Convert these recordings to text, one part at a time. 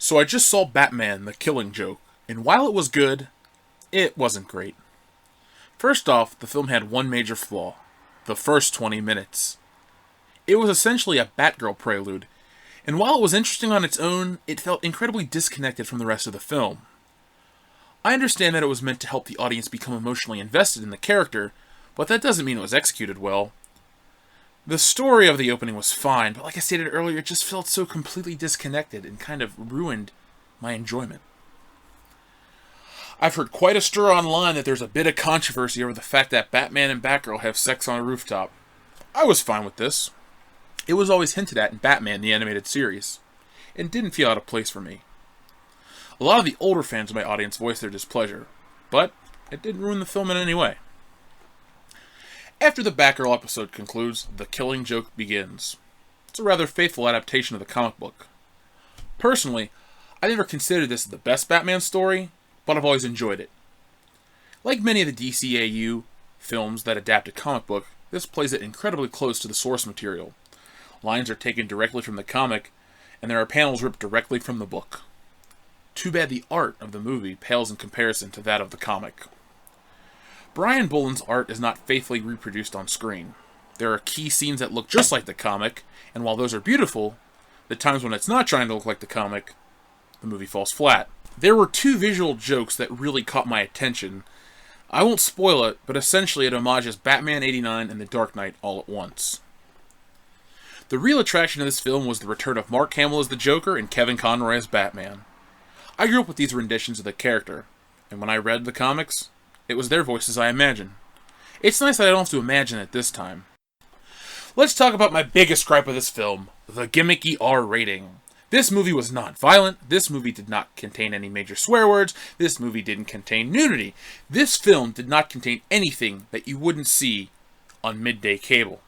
So I just saw Batman, The Killing Joke, and while it was good, it wasn't great. First off, the film had one major flaw. The first 20 minutes. It was essentially a Batgirl prelude, and while it was interesting on its own, it felt incredibly disconnected from the rest of the film. I understand that it was meant to help the audience become emotionally invested in the character, but that doesn't mean it was executed well. The story of the opening was fine, but like I stated earlier, it just felt so completely disconnected and kind of ruined my enjoyment. I've heard quite a stir online that there's a bit of controversy over the fact that Batman and Batgirl have sex on a rooftop. I was fine with this. It was always hinted at in Batman, the animated series, and didn't feel out of place for me. A lot of the older fans of my audience voiced their displeasure, but it didn't ruin the film in any way. After the Batgirl episode concludes, The Killing Joke begins. It's a rather faithful adaptation of the comic book. Personally, I never considered this the best Batman story, but I've always enjoyed it. Like many of the DCAU films that adapt a comic book, this plays it incredibly close to the source material. Lines are taken directly from the comic, and there are panels ripped directly from the book. Too bad the art of the movie pales in comparison to that of the comic. Brian Boland's art is not faithfully reproduced on screen. There are key scenes that look just like the comic, and while those are beautiful, the times when it's not trying to look like the comic, the movie falls flat. There were two visual jokes that really caught my attention. I won't spoil it, but essentially it homages Batman 89 and The Dark Knight all at once. The real attraction of this film was the return of Mark Hamill as the Joker and Kevin Conroy as Batman. I grew up with these renditions of the character, and when I read the comics, it was their voices I imagined. It's nice that I don't have to imagine it this time. Let's talk about my biggest gripe of this film, the gimmicky R rating. This movie was not violent, this movie did not contain any major swear words, this movie didn't contain nudity. This film did not contain anything that you wouldn't see on midday cable.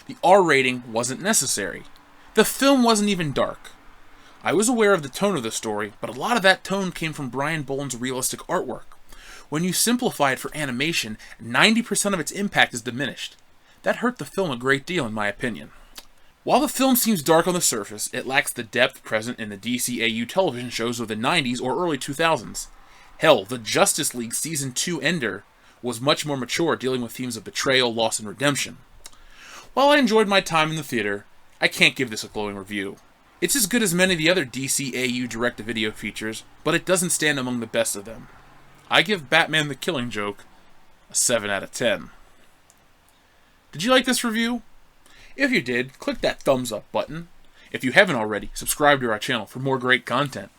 The R rating wasn't necessary. The film wasn't even dark. I was aware of the tone of the story, but a lot of that tone came from Brian Boland's realistic artwork. When you simplify it for animation, 90% of its impact is diminished. That hurt the film a great deal, in my opinion. While the film seems dark on the surface, it lacks the depth present in the DCAU television shows of the 90s or early 2000s. Hell, the Justice League Season 2 ender was much more mature, dealing with themes of betrayal, loss, and redemption. While I enjoyed my time in the theater, I can't give this a glowing review. It's as good as many of the other DCAU direct-to-video features, but it doesn't stand among the best of them. I give Batman the Killing Joke a 7 out of 10. Did you like this review? If you did, click that thumbs up button. If you haven't already, subscribe to our channel for more great content.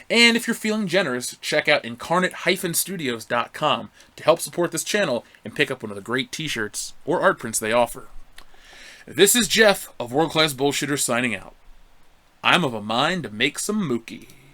And if you're feeling generous, check out incarnate-studios.com to help support this channel and pick up one of the great t-shirts or art prints they offer. This is Jeff of World Class Bullshitters signing out. I'm of a mind to make some mookie.